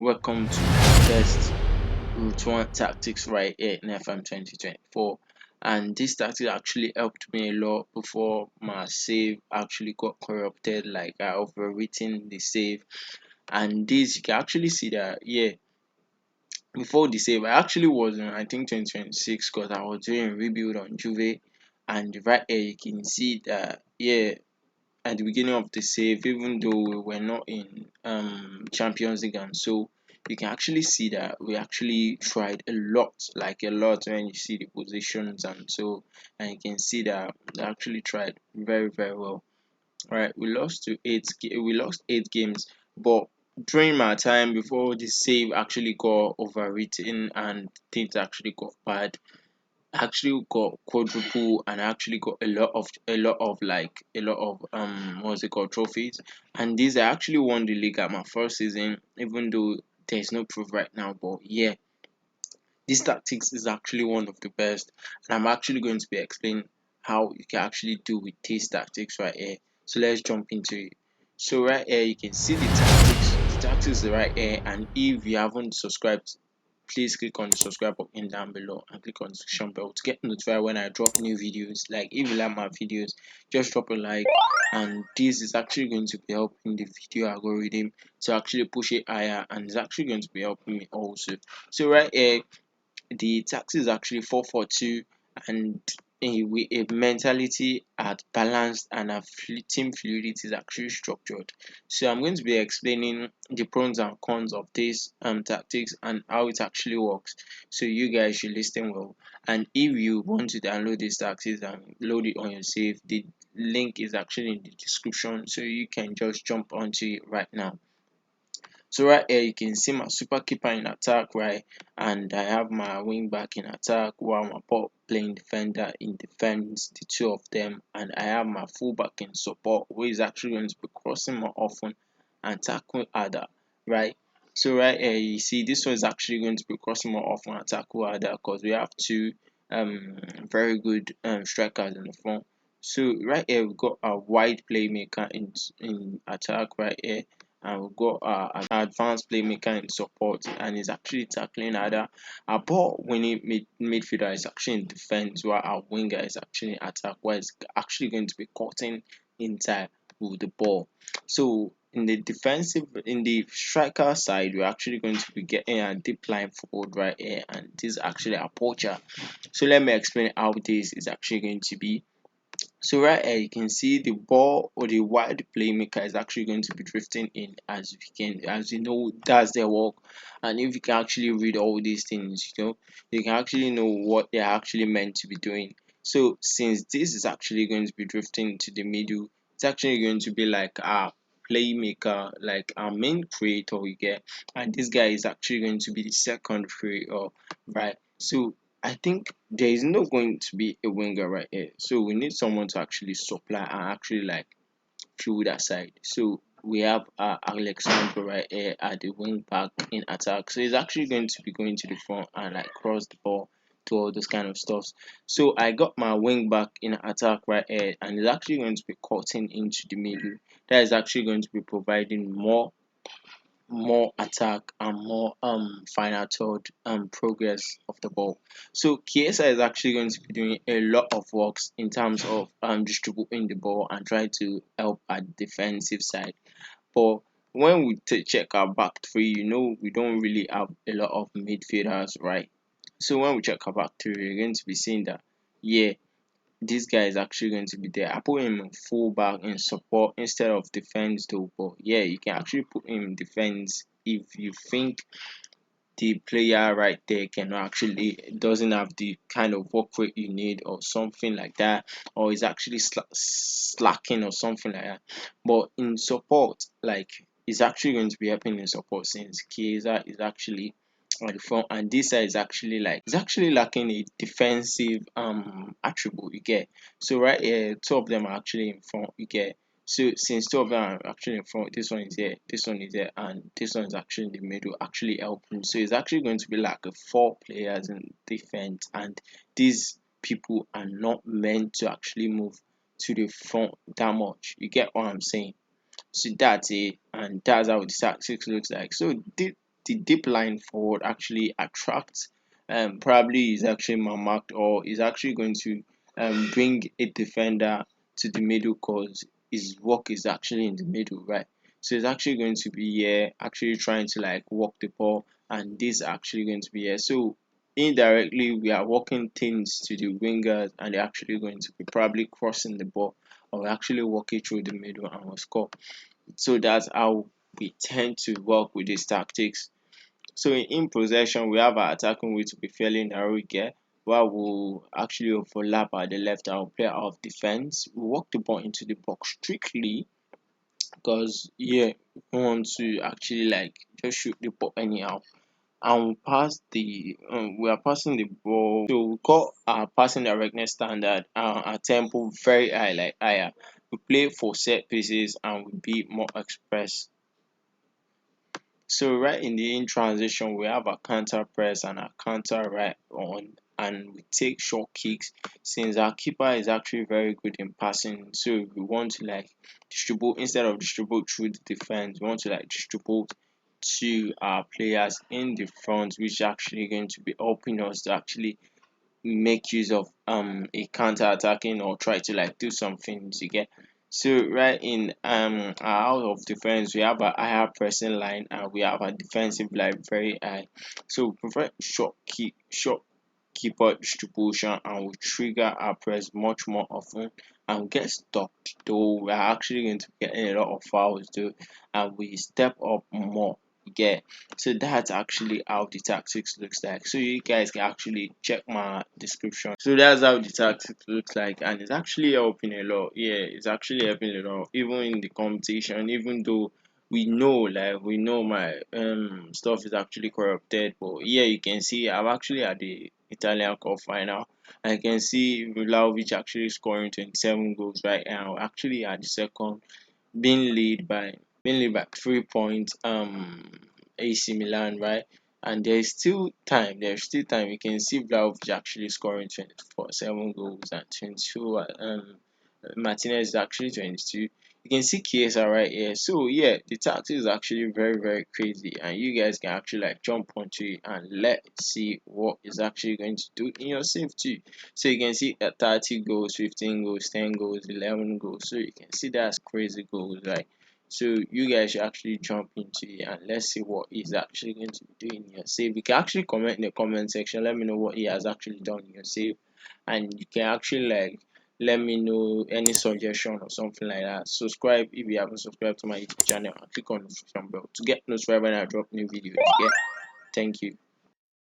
Welcome to the best Route 1 tactics right here in FM 2024. And this tactic actually helped me a lot before my save actually got corrupted, like I overwritten the save. And this you can actually see that, yeah, before the save, I actually was in, I think, 2026 because I was doing a rebuild on Juve. And right here, you can see that, yeah, at the beginning of the save, even though we were not in Champions League, and so you can actually see that we actually tried a lot, like a lot when you see the positions, and so, and you can see that we actually tried very very well. Right, we lost 8 games, but during my time before the save actually got overwritten and things actually got bad, actually got quadruple and actually got a lot of what's it called, trophies. And these I actually won the league at my first season, even though there's no proof right now. But yeah, this tactics is actually one of the best, and I'm actually going to be explaining how you can actually do with these tactics right here. So let's jump into it. So right here you can see the tactics. The tactics are right here, and if you haven't subscribed, please click on the subscribe button down below and click on the notification bell to get notified when I drop new videos. Like if you like my videos, just drop a like, and this is actually going to be helping the video algorithm to actually push it higher, and it's actually going to be helping me also. So right here the tax is actually 442, and a mentality at balanced and a team fluidity is actually structured. So I'm going to be explaining the pros and cons of this tactics and how it actually works, so you guys should listen well. And if you want to download these tactics and load it on your save, the link is actually in the description, so you can just jump onto it right now. So right here you can see my super keeper in attack, right, and I have my wing back in attack while my pop playing defender in defense, the two of them, and I have my fullback in support who is actually going to be crossing more often and tackling harder, right. So right here you see this one is actually going to be crossing more often and tackle harder because we have two very good strikers in the front. So right here we got a wide playmaker in attack right here, and we've got an advanced playmaker in support, and he's actually tackling harder. Our ball winning midfielder is actually in defense, while our winger is actually in attack, where he's actually going to be cutting inside with the ball. So in the striker side, we're actually going to be getting a deep line forward right here, and this is actually a poacher. So let me explain how this is actually going to be. So right here you can see the ball or the wide playmaker is actually going to be drifting in, as you know that's their work. And if you can actually read all these things, you can actually know what they're actually meant to be doing. So since this is actually going to be drifting to the middle, it's actually going to be like a playmaker, like our main creator you get, and this guy is actually going to be the second creator, right. So I think there is not going to be a winger right here. So we need someone to actually supply and actually like fill that side. So we have Alexandro right here at the wing back in attack. So he's actually going to be going to the front and like cross the ball to all those kind of stuffs. So I got my wing back in attack right here, and he's actually going to be cutting into the middle. That is actually going to be providing more attack and more final third progress of the ball. So Chiesa is actually going to be doing a lot of works in terms of distributing the ball and try to help at defensive side. But when we check our back three, we don't really have a lot of midfielders, right? So when we check our back three, we're going to be seeing that, yeah, this guy is actually going to be there. I put him in fullback in support instead of defense though. But yeah, you can actually put him in defense if you think the player right there can actually doesn't have the kind of work rate you need or something like that, or is actually slacking or something like that. But in support, like, it's actually going to be helping in support since Chiesa is actually on the front, and this side is actually like it's actually lacking a defensive attribute you get. So right here, two of them are actually in front you get. So since two of them are actually in front, this one is here, this one is there, and this one is actually in the middle, actually helping. So it's actually going to be like a 4 players in defense, and these people are not meant to actually move to the front that much. You get what I'm saying? So that's it, and that's how the tactics looks like. So the deep line forward actually attracts, probably is actually marked, or is actually going to bring a defender to the middle, because his work is actually in the middle, right? So it's actually going to be here, actually trying to like walk the ball, and this actually going to be here. So indirectly, we are walking things to the wingers, and they're actually going to be probably crossing the ball, or actually walking through the middle and will score. So that's how we tend to work with these tactics. So in possession, we have our attacking way to be fairly narrow here, while we'll actually overlap at the left and we'll play out of defense. We walk the ball into the box strictly, because yeah, we want to actually like just shoot the ball anyhow. And we are passing the ball. So we call our passing directness standard, our tempo very high, like higher. We play for set pieces and we be more express. So right in the in transition, we have a counter press and a counter right on, and we take short kicks. Since our keeper is actually very good in passing, so we want to like distribute, instead of distribute through the defense, we want to like distribute to our players in the front, which actually going to be helping us to actually make use of a counter attacking, or try to like do something to get. So right in out of defense, we have a higher pressing line, and we have a defensive line very high. So we prefer short keeper distribution, and we trigger our press much more often and we get stuck, though we're actually going to be getting a lot of fouls though, and we step up more. Get. So that's actually how the tactics looks like. So you guys can actually check my description. So that's how the tactics looks like, and it's actually helping a lot. Yeah, it's actually helping a lot, even in the competition. Even though we know my stuff is actually corrupted, but yeah, you can see I'm actually at the Italian Cup final. I can see Vlahovic actually scoring 27 goals right now. Actually at the second, being lead by 3 points, AC Milan, right? And there's still time. You can see Vlahovic actually scoring 7 goals and 22. Martinez is actually 22. You can see Chiesa right here. So yeah, the tactics is actually very very crazy, and you guys can actually like jump onto it and let's see what is actually going to do in your save too. So you can see 30 goals, 15 goals, 10 goals, 11 goals. So you can see that's crazy goals, right? So you guys should actually jump into it and let's see what he's actually going to be doing in your save. You can actually comment in the comment section. Let me know what he has actually done in your save, and you can actually like let me know any suggestion or something like that. Subscribe if you haven't subscribed to my YouTube channel, and click on the notification bell to get notified when I drop new videos. Yeah, thank you.